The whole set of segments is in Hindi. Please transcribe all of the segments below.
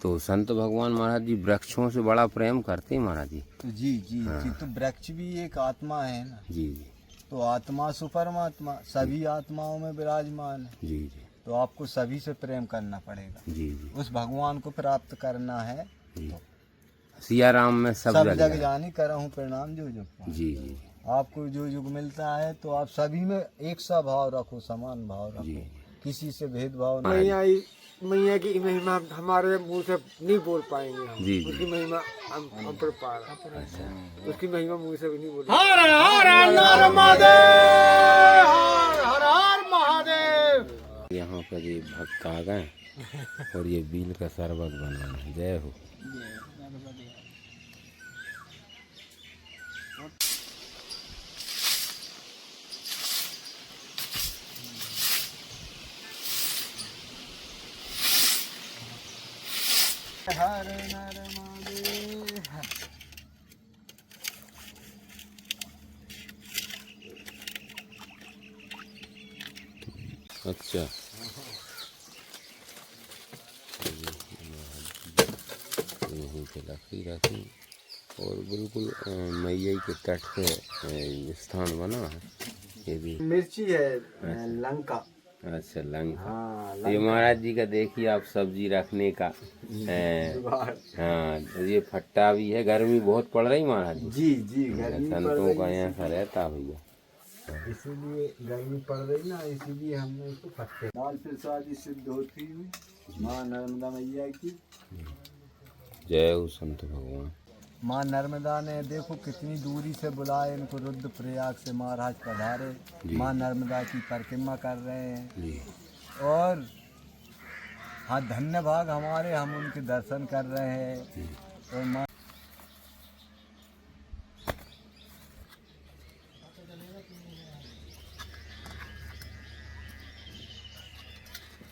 तो संत भगवान महाराज जी वृक्षों से बड़ा प्रेम करते हैं महाराज जी। जी जी जी। तो वृक्ष भी एक आत्मा है ना। जी जी। तो आत्मा सु परमात्मा सभी आत्माओं में विराजमान है। जी जी। तो आपको सभी से प्रेम करना पड़ेगा। जी जी। उस भगवान को प्राप्त करना है। जी। तो सिया राम में सब जग जानी करहूँ प्रणाम जो जुग। जी जी। आपको जो युग मिलता है तो आप सभी में एक सा भाव रखो, समान भाव रखो। जी। किसी से भेदभाव नहीं। मैया की महिमा हमारे मुंह से नहीं बोल पाएंगे हम। जी जी। उसकी महिमा हम अपरपार है। अच्छा। उसकी महिमा मुंह से भी नहीं बोल। हर हर महादेव, हर हर महादेव। यहाँ पर ये भक्त आ गए और ये बील का शरबत बना है। जय हो। हर नर महादेव। अच्छा। यहीं पे लकड़ी रखी और बिल्कुल मैया के तट पे स्थान बना है। ये भी मिर्ची है लंका। अच्छा लंका। हाँ, ये महाराज जी का देखिए आप सब्जी रखने का हाँ ये फट्टा भी है। गर्मी बहुत पड़ रही महाराज जी। जी जी गर्मी पड़ संतों रही का है, ऐसा रहता भैया। इसीलिए गर्मी पड़ रही ना, इसीलिए हमने इसको फट्टे दाल प्रसादी सिद्ध होती हुई माँ नर्मदा मैया की। जय हो संत भगवान। माँ नर्मदा ने देखो कितनी दूरी से बुलाए इनको, रुद्रप्रयाग से महाराज पधारे माँ नर्मदा की परिक्रमा कर रहे हैं। जी। और हाँ धन्य भाग हमारे, हम उनके दर्शन कर रहे हैं। और माँ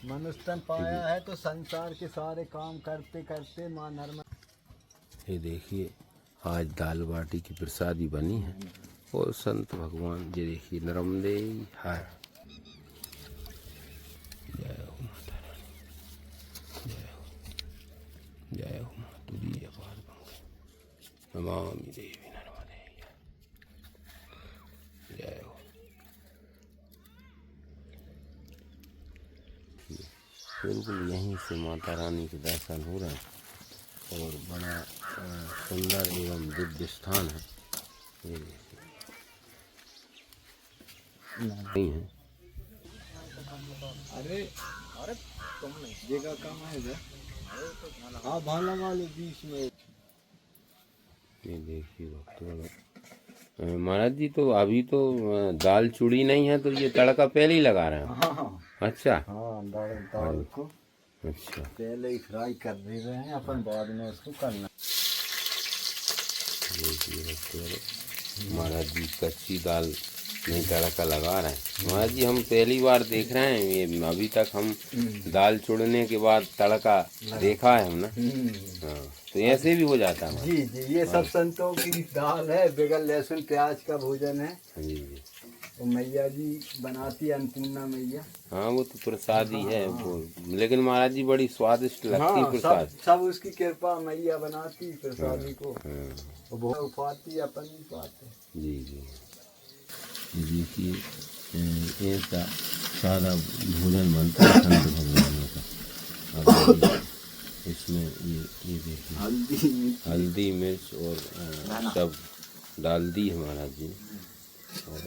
मनुष्य तन पाया है तो संसार के सारे काम करते करते माँ नर्मदा। ये देखिए आज दाल बाटी की प्रसादी बनी है और संत भगवान ये देखिए नर्मदे हर। जय हो माता रानी। जय हो। जय हो तुझी अपार गंगे नमामि देवी नर्मदे। जय हो। बिल्कुल यहीं से माता रानी के दर्शन हो रहे हैं और बड़ा सुंदर एवं दिव्य स्थान है। ये नहीं है। अरे अरे तुम नहीं जगह कहाँ है इधर। हाँ भाला वाले बीच में। ये देखिए भक्तों महाराज जी तो अभी तो दाल चूड़ी नहीं है तो ये तड़का पहले ही लगा रहे हैं। हाँ अच्छा। हाँ दाल को अच्छा पहले ही फ्राई कर दे रहे हैं, अपन बाद में उसको करना। देखिए भक्तों महाराज जी कच्ची दाल में तड़का लगा रहे हैं। महाराज जी हम पहली बार देख रहे हैं ये, अभी तक हम दाल चूड़ने के बाद तड़का देखा है हम ना। हाँ तो ऐसे भी हो जाता है। जी जी ये सब संतों की दाल है, बगैर लहसुन प्याज का भोजन है। जी जी। वो मैया जी बनाती है, अन्नपूर्णा मैया। हाँ वो तो प्रसादी है वो, लेकिन महाराज जी बड़ी स्वादिष्ट लगती है प्रसाद। सब उसकी कृपा मैया बनाती प्रसादी को। हाँ। वो बहुत उपाती अपन नहीं पाते। जी जी। देखिए ऐसा सादा भोजन बनता है संत भगवानों का। इसमें ये देखिए हल्दी मिर्च और सब डाल दी है महाराज जी ने। और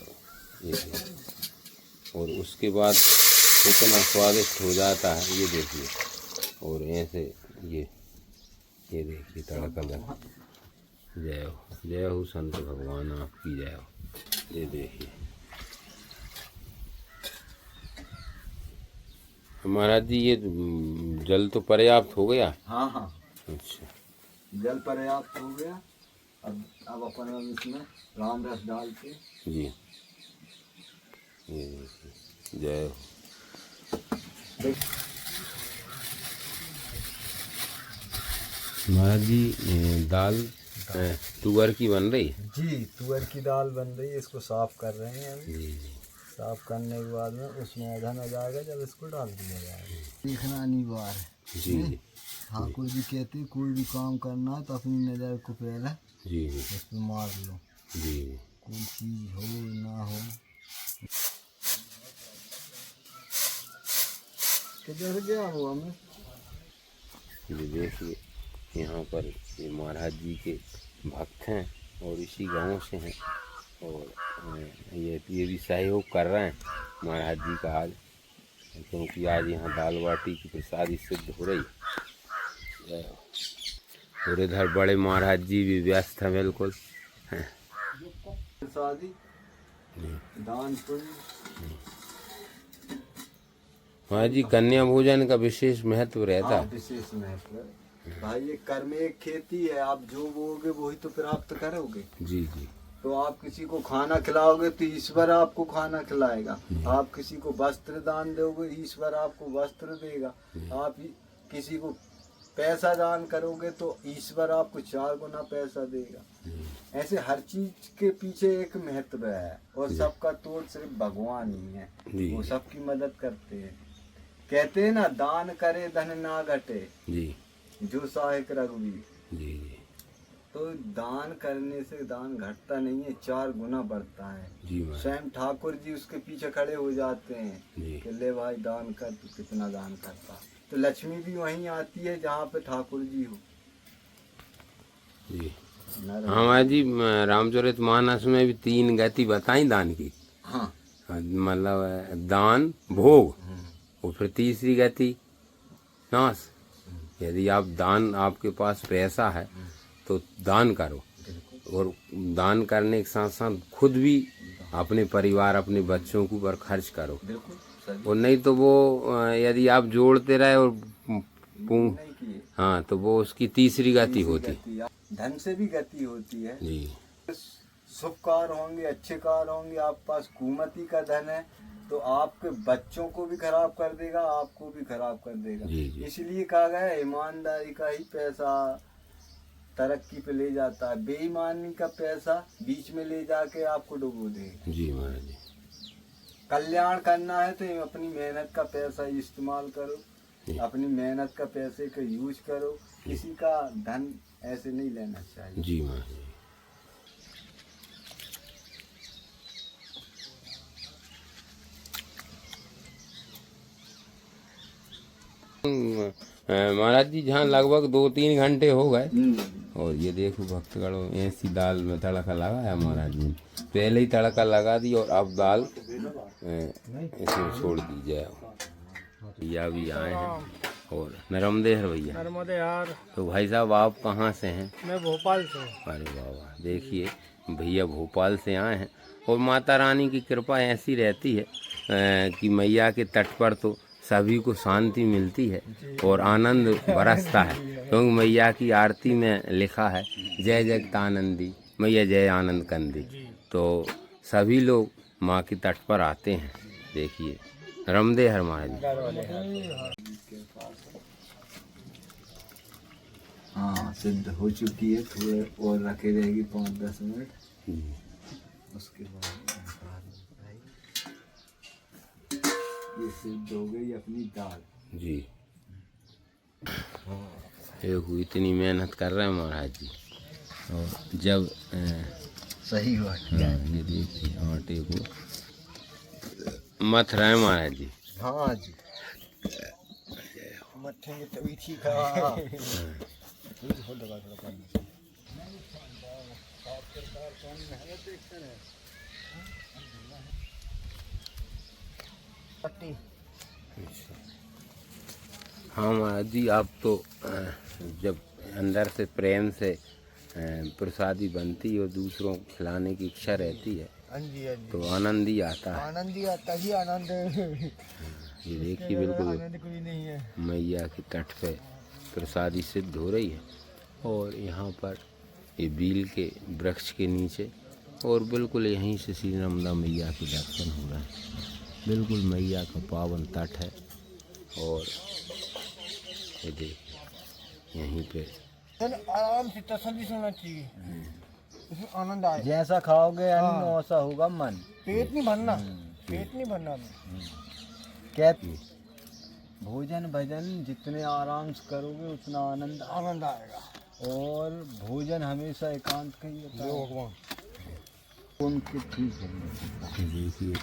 ये देखिए और उसके बाद इतना स्वादिष्ट हो जाता है ये देखिए। और ऐसे ये देखिए तड़का लगा। जय हो संत भगवान आपकी जय हो। ये देखिए महाराज जी ये जल तो पर्याप्त हो गया। हाँ हाँ अच्छा जल पर्याप्त हो गया। अब अपन इसमें राम रस डाल के। जी ये देखिए जय हो। महाराज जी दाल तुअर की बन रही है। जी तुअर की दाल बन रही है, इसको साफ कर रहे हैं अभी। जी साफ करने के बाद में उसमें अधन आ जाएगा, जब इसको डाल दिया जाएगा। देखना अनिवार्य है। जी जी। ठाकुर जी कहते हैं, कोई भी काम करना है तो अपनी नज़र को पहले जी जी उस पर मार लो, जी कोई चीज़ हो ना हो। किधर गया हुआ मैं? जी। देखिए यहाँ पर ये महाराज जी के भक्त हैं और इसी गांव से हैं और ये भी सहयोग कर रहे हैं महाराज जी का आज, क्योंकि आज यहाँ दाल बाटी की प्रसादी सिद्ध हो रही है। और इधर बड़े महाराज जी भी व्यस्त हैं बिल्कुल। प्रसादी दान पुण्य। महाराज जी कन्या भोजन का विशेष महत्व रहता है। विशेष महत्व भाई, ये कर्म एक खेती है, आप जो बोओगे वही तो प्राप्त करोगे। जी जी। तो आप किसी को खाना खिलाओगे तो ईश्वर आपको खाना खिलाएगा, आप किसी को वस्त्र दान दोगे ईश्वर आपको वस्त्र देगा, आप किसी को पैसा दान करोगे तो ईश्वर आपको 4 गुना पैसा देगा। ऐसे हर चीज के पीछे एक महत्व है और सबका तोड़ सिर्फ भगवान ही है, वो सबकी मदद करते हैं। कहते हैं ना, दान करे धन ना घटे जी जो सहायक रघुवीर। जी जी। तो दान करने से दान घटता नहीं है, 4 गुना बढ़ता है। जी स्वयं ठाकुर जी उसके पीछे खड़े हो जाते हैं जी। कि ले भाई दान कर, तो कितना दान करता। तो लक्ष्मी भी वहीं आती है जहाँ पे ठाकुर जी हो। जी हाँ महाराज जी, रामचरित मानस में भी 3 गति बताई दान की। हाँ मतलब दान, भोग और फिर तीसरी गति नाश। यदि आप दान, आपके पास पैसा है तो दान करो, और दान करने के साथ साथ खुद भी अपने परिवार, अपने बच्चों के ऊपर खर्च करो। और नहीं तो वो यदि आप जोड़ते रहे और हाँ, तो वो उसकी तीसरी गति होती। धन से भी गति होती है जी। शुभ कार्य होंगे, अच्छे कार्य होंगे, आपके पास कुमति का धन है तो आपके बच्चों को भी खराब कर देगा, आपको भी खराब कर देगा। जी जी। इसलिए कहा गया है, ईमानदारी का ही पैसा तरक्की पे ले जाता है, बेईमानी का पैसा बीच में ले जाके आपको डुबो देगा। जी महाराज जी। कल्याण करना है तो अपनी मेहनत का पैसा इस्तेमाल करो, अपनी मेहनत का पैसे का यूज करो, किसी का धन ऐसे नहीं लेना चाहिए। जी महाराज जी। महाराज जी जहाँ लगभग 2-3 घंटे हो गए और ये देखो भक्तगणों, ऐसी दाल में तड़का लगाया महाराज जी, पहले ही तड़का लगा दी और अब दाल इसमें छोड़ दी जाए। भैया भी आए हैं और नर्मदे हर भैया। नर्मदे यार। तो भाई साहब आप कहाँ से हैं? मैं भोपाल से। अरे बाबा, देखिए भैया भोपाल से आए हैं और माता रानी की कृपा ऐसी रहती है कि मैया के तट पर तो सभी को शांति मिलती है और आनंद बरसता है, क्योंकि मैया की आरती में लिखा है जय जगतानंदी मैया जय आनंद कंदी। तो सभी लोग माँ के तट पर आते हैं। देखिए रमदे हर महाराज। हाँ सिद्ध हो चुकी है, थोड़े और रखे रहेगी 5-10 मिनट, उसके बाद ये सिद्ध हो गई अपनी दाल। जी देखो इतनी मेहनत कर रहे हैं महाराज जी, और जब सही हुआ। ये देखिए आटे को मथ रहे हैं महाराज जी। हाँ जी, मथेंगे तभी ठीक है। हाँ महाराज जी, आप तो जब अंदर से प्रेम से प्रसादी बनती और दूसरों को खिलाने की इच्छा रहती है तो आनंद ही आता है। आनंद ही आता ही आनंद। ये देखिए बिल्कुल कोई नहीं है। मैया के तट पे प्रसादी सिद्ध हो रही है और यहाँ पर ये बील के वृक्ष के नीचे और बिल्कुल यहीं से श्री नर्मदा मैया के दर्शन हो रहे हैं। बिल्कुल मैया का पावन तट है और ये देखिए यहीं पे आराम से तसल्ली से होना चाहिए, इसमें आनंद आए। जैसा खाओगे अन्न वैसा होगा मन। पेट नहीं भरना, पेट नहीं भरना। भोजन भजन जितने आराम से करोगे उतना आनंद आनंद आएगा। और भोजन हमेशा एकांत का ही होता है। भगवान उनके ठीक है। देखिए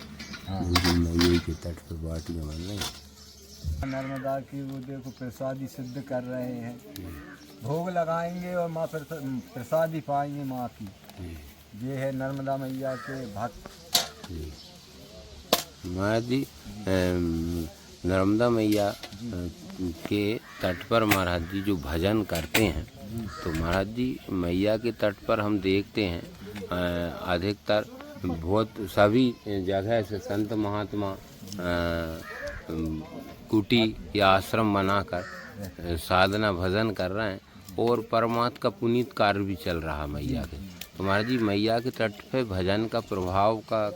हाँ। नदी के तट पर बाटियाँ बन रही। नर्मदा की वो देखो प्रसादी सिद्ध कर रहे हैं। भोग लगाएंगे और माँ प्रसादी पाएंगे माँ की। ये है नर्मदा मैया के भक्त। महाराज जी नर्मदा मैया के तट पर महाराज जी जो भजन करते हैं, तो महाराज जी मैया के तट पर हम देखते हैं अधिकतर बहुत सभी जगह से संत महात्मा कुटी या आश्रम बनाकर साधना भजन कर रहे हैं और परमात्मा का पुनीत कार्य भी चल रहा है मैया के। तो महाराज जी मैया के तट पे भजन का प्रभाव का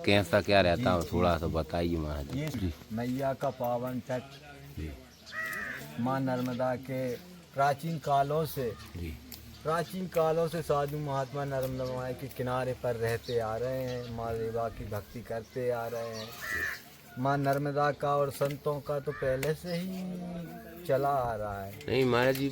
कैसा क्या रहता है थोड़ा सा बताइए महाराज जी। मैया का पावन तट माँ नर्मदा के प्राचीन कालों से साधु महात्मा नर्मदा माँ के किनारे पर रहते आ रहे हैं। माँ रेवा की भक्ति करते आ रहे हैं। माँ नर्मदा का और संतों का तो पहले से ही चला आ रहा है। नहीं महाराज जी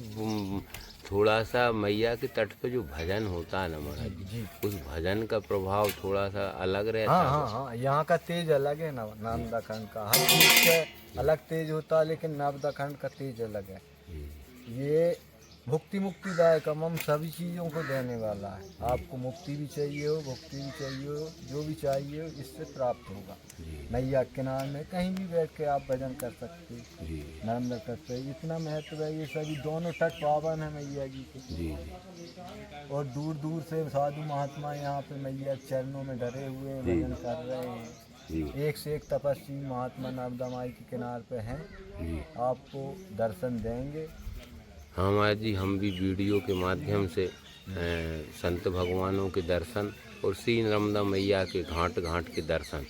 थोड़ा सा मैया के तट पे जो भजन होता है ना महाराज जी, उस भजन का प्रभाव थोड़ा सा अलग रहता है। हाँ, यहाँ का तेज अलग है ना, नर्मदा खंड का हर चीज का अलग तेज होता है, लेकिन नर्मदा खंड का तेज अलग है। ये मुक्तिदायक हम सभी चीज़ों को देने वाला है। आपको मुक्ति भी चाहिए हो, भुक्ति भी चाहिए हो, जो भी चाहिए हो इससे प्राप्त होगा। मैया किनारे में कहीं भी बैठ के आप भजन कर सकते हो। नर्मदा तट पे इतना महत्व है। ये सभी दोनों तट पावन है मैया जी के। और दूर दूर से साधु महात्मा यहाँ पे मैया चरणों में डरे हुए भजन कर रहे हैं। एक से एक तपस्वी महात्मा नर्मदा माई के किनारे पे हैं, आपको दर्शन देंगे। हाँ महाराज जी हम भी वीडियो के माध्यम से संत भगवानों के दर्शन और श्री नर्मदा मैया के घाट के दर्शन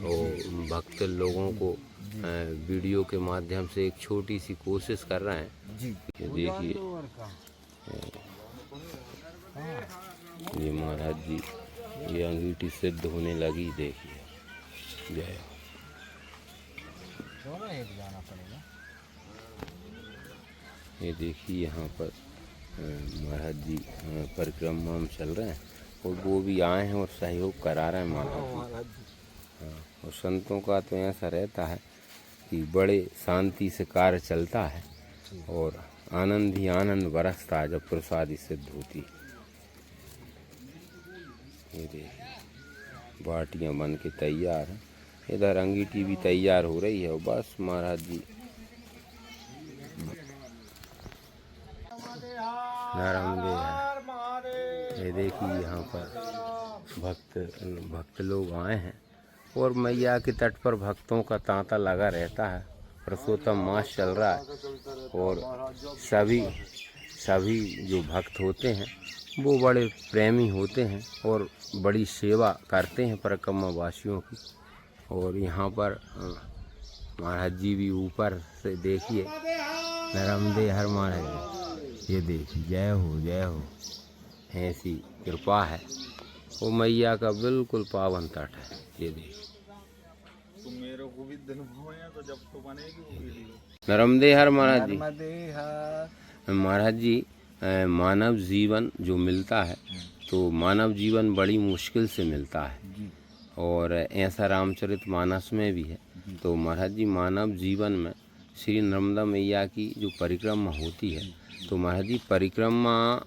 और भक्त लोगों को वीडियो के माध्यम से एक छोटी सी कोशिश कर रहे हैं। ये देखिए ये महाराज जी ये अंगीठी सिद्ध होने लगी। देखिए जय ये देखिए यहाँ पर महाराज जी परिक्रमा में चल रहे हैं और वो भी आए हैं और सहयोग करा रहे हैं महाराज जी। हाँ और संतों का तो ऐसा रहता है कि बड़े शांति से कार्य चलता है और आनंद ही आनंद बरसता है जब प्रसादी सिद्ध होती। ये देखिए बाटियाँ बन के तैयार हैं, इधर अंगीठी भी तैयार हो रही है और बस महाराज जी नर्मदे है। ये देखिए यहाँ पर भक्त लोग आए हैं और मैया के तट पर भक्तों का तांता लगा रहता है। पुरुषोत्तम मास चल रहा है और सभी जो भक्त होते हैं वो बड़े प्रेमी होते हैं और बड़ी सेवा करते हैं परिक्रमा वासियों की। और यहाँ पर महाराज जी भी ऊपर से देखिए नर्मदे हर महाराज ये देखिए जय हो ऐसी कृपा है। वो मैया का बिल्कुल पावन तट है। ये देखिए तो मेरे को भी दिन हुए हैं तो जब तो बनेगी वो वीडियो। नर्मदे हर महाराज जी। महाराज जी मानव जीवन जो मिलता है तो मानव जीवन बड़ी मुश्किल से मिलता है और ऐसा रामचरित मानस में भी है। तो महाराज जी मानव जीवन में श्री नर्मदा मैया की जो परिक्रमा होती है तो महाराज जी परिक्रमा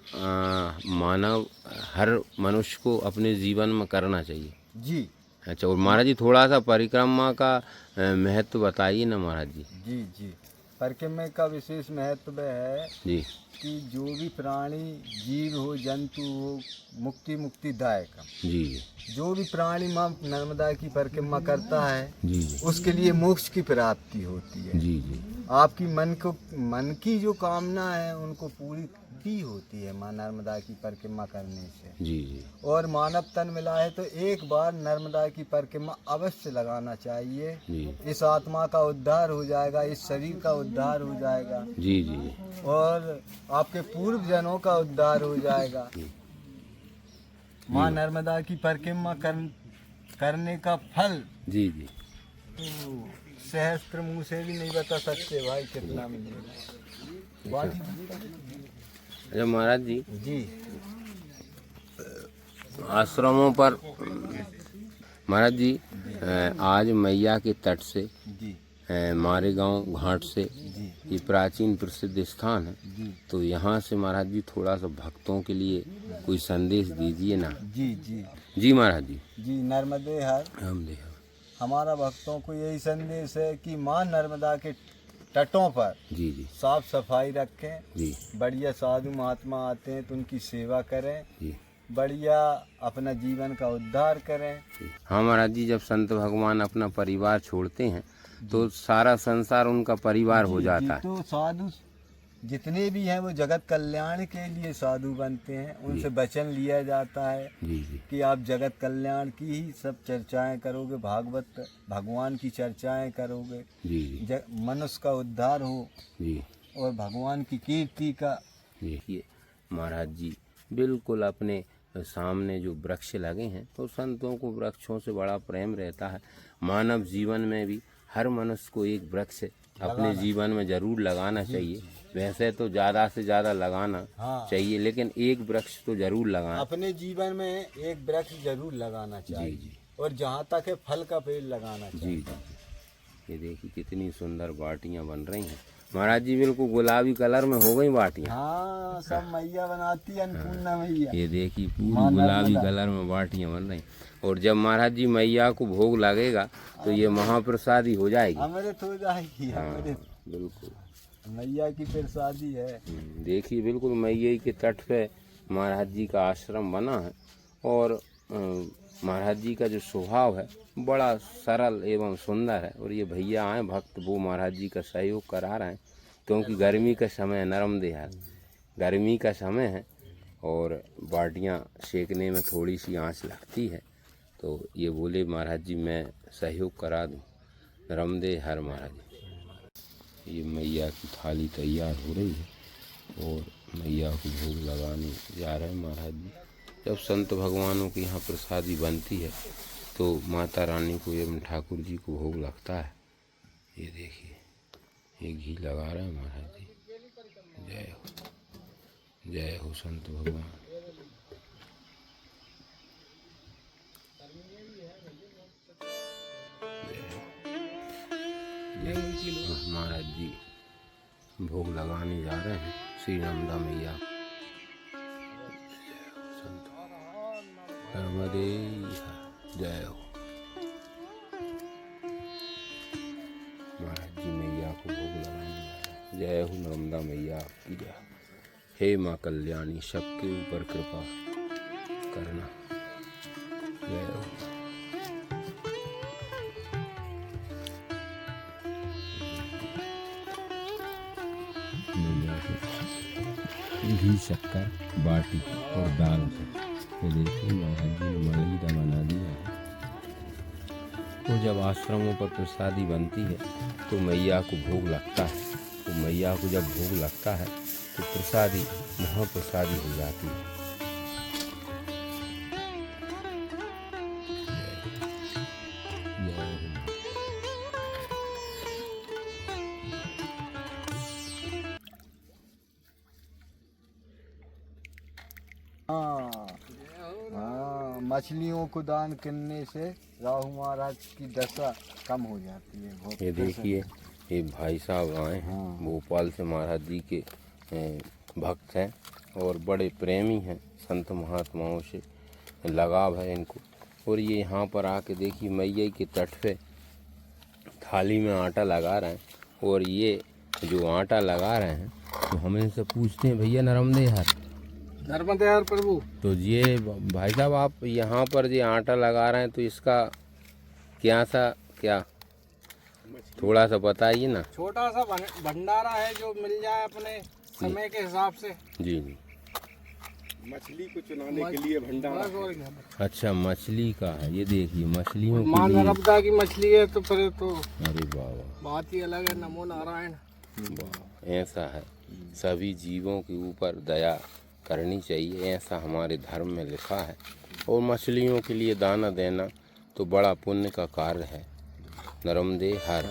मानव हर मनुष्य को अपने जीवन में करना चाहिए जी। अच्छा और महाराज जी थोड़ा सा परिक्रमा का महत्व बताइए ना महाराज जी। जी परिक्रमा का विशेष महत्व है जी कि जो भी प्राणी जीव हो जंतु हो मुक्तिदायक जी जो भी प्राणी माँ नर्मदा की परिक्रमा करता है जी उसके लिए मोक्ष की प्राप्ति होती है। जी आपकी मन की जो कामना है उनको पूरी भी होती है माँ नर्मदा की परिक्रमा करने से। जी और मानव तन मिला है तो एक बार नर्मदा की परिक्रमा अवश्य लगाना चाहिए। इस आत्मा का उद्धार हो जाएगा, इस शरीर का उद्धार हो जाएगा जी और आपके पूर्व जनों का उद्धार हो जाएगा। माँ नर्मदा की परिक्रमा करने का फल जी तो सहस्त्र मुंह से भी नहीं बता सकते भाई कितना मिलेगा। अच्छा महाराज जी, जी आश्रमों पर महाराज जी आज मैया के तट से जी मारेगांव घाट से जी ये प्राचीन प्रसिद्ध स्थान है, जी तो यहाँ से महाराज जी थोड़ा सा भक्तों के लिए कोई संदेश दीजिए ना। जी जी जी महाराज जी। जी नर्मदे हर हम देखो हमारा भक्तों को यही संदेश है कि माँ नर्मदा के तटों पर जी जी साफ सफाई रखें, जी बढ़िया साधु महात्मा आते हैं तो उनकी सेवा करें, जी बढ़िया अपना जीवन का उद्धार करें। हाँ महाराज जी, जब संत भगवान अपना परिवार छोड़ते हैं तो सारा संसार उनका परिवार हो जाता है। तो साधु जितने भी हैं वो जगत कल्याण के लिए साधु बनते हैं, उनसे वचन लिया जाता है जी जी कि आप जगत कल्याण की ही सब चर्चाएं करोगे, भागवत भगवान की चर्चाएं करोगे, जी जी मनुष्य का उद्धार हो जी और भगवान की कीर्ति का। देखिए महाराज जी, बिल्कुल अपने सामने जो वृक्ष लगे हैं तो संतों को वृक्षों से बड़ा प्रेम रहता है। मानव जीवन में भी हर मनुष्य को एक वृक्ष अपने जीवन में जरूर लगाना चाहिए। वैसे तो ज़्यादा से ज़्यादा लगाना चाहिए, लेकिन एक वृक्ष तो जरूर लगाना। अपने जीवन में एक वृक्ष जरूर लगाना चाहिए। जी जी और जहाँ तक है फल का पेड़ लगाना चाहिए। जी जी। ये देखिए कितनी सुंदर बाटियाँ बन रही हैं महाराज जी, बिल्कुल गुलाबी कलर में हो गई बाटियाँ। हाँ, सब मैया बनाती है, अन्नपूर्णा मैया। ये देखिए पूरी गुलाबी कलर में बाटियाँ बन रही। और जब महाराज जी मैया को भोग लगेगा तो ये महाप्रसादी हो जाएगी, अमृत हो जाएगी। अमृत बिल्कुल मैया की प्रसादी है। देखिए बिल्कुल मैया के तट पे महाराज जी का आश्रम बना है। और महाराज जी का जो स्वभाव है बड़ा सरल एवं सुंदर है। और ये भैया आए भक्त, वो महाराज जी का सहयोग करा रहे हैं, क्योंकि गर्मी का समय है, नरम है, गर्मी का समय है और बाटियाँ सेकने में थोड़ी सी आंच लगती है। तो ये बोले महाराज जी मैं सहयोग करा दूँ। रमदे हर महाराज जी। ये मैया की थाली तैयार हो रही है और मैया को भोग लगाने जा रहे हैं महाराज जी। जब संत भगवानों की यहाँ प्रसादी बनती है तो माता रानी को एवं ठाकुर जी को भोग लगता है। ये देखिए ये घी लगा रहे हैं महाराज जी। जय हो संत भगवान। महाराज जी भोग लगाने जा रहे हैं श्री नर्मदा मैया। नर्मदे जय हो। महाराज जी मैया को भोग लगाने जय हो। नर्मदा मैया की जय। हे माँ कल्याणी, सबके ऊपर कृपा करना। जय हो। घी शक्कर बाटी और दाल से ये देखिए महाराज जी ने मलीदा बना दिया है। तो जब आश्रमों पर प्रसादी बनती है तो मैया को भोग लगता है। तो मैया को जब भोग लगता है तो प्रसादी महाप्रसादी हो जाती है। हाँ, मछलियों को दान करने से राहु महाराज की दशा कम हो जाती है। बहुत ये देखिए ये भाई साहब आए हैं भोपाल से, महाराज जी के भक्त हैं और बड़े प्रेमी हैं, संत महात्माओं से लगाव है इनको। और ये यहाँ पर आके देखिए मैया के तट पे थाली में आटा लगा रहे हैं। और ये जो आटा लगा रहे हैं तो हम इनसे पूछते हैं भैया नर्मदे हर प्रभु। तो ये भाई साहब आप यहाँ पर जो आटा लगा रहे हैं तो इसका क्या थोड़ा सा बताइए ना। छोटा सा भंडारा है जो मिल जाए अपने समय के हिसाब से। जी जी। मछली को चुनाने के लिए भंडारा। अच्छा मछली का है। ये देखिए मछलियों माँ के लिए। नर्मदा की मछली है तो फिर तो अरे बाबा बात ही अलग है। नमो नारायण। वाह, ऐसा है सभी जीवों के ऊपर दया करनी चाहिए, ऐसा हमारे धर्म में लिखा है। और मछलियों के लिए दाना देना तो बड़ा पुण्य का कार्य है। नर्मदे हर।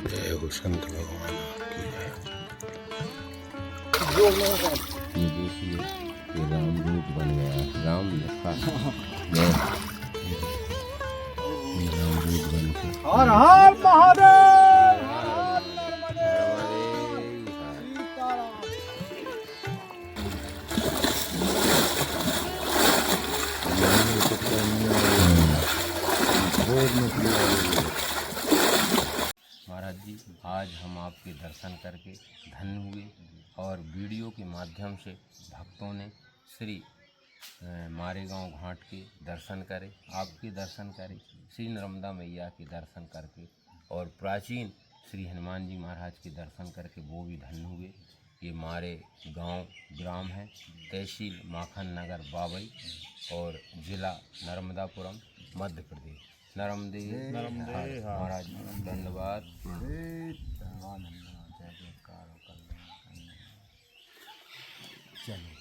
जय हो संत भगवान की जय। ये देखिए ये राम रूप बन गया, राम लिखा जय। ये राम रूप बन के हर हर महादेव। महाराज जी, आज हम आपके दर्शन करके धन्य हुए और वीडियो के माध्यम से भक्तों ने श्री मारेगांव घाट के दर्शन करे, आपके दर्शन करे, श्री नर्मदा मैया के दर्शन करके और प्राचीन श्री हनुमान जी महाराज के दर्शन करके वो भी धन्य हुए। ये मारे गांव ग्राम है, तहसील माखन नगर बाबई और ज़िला नर्मदापुरम मध्य प्रदेश। नर्मदे महाराज धन्यवाद। चलो।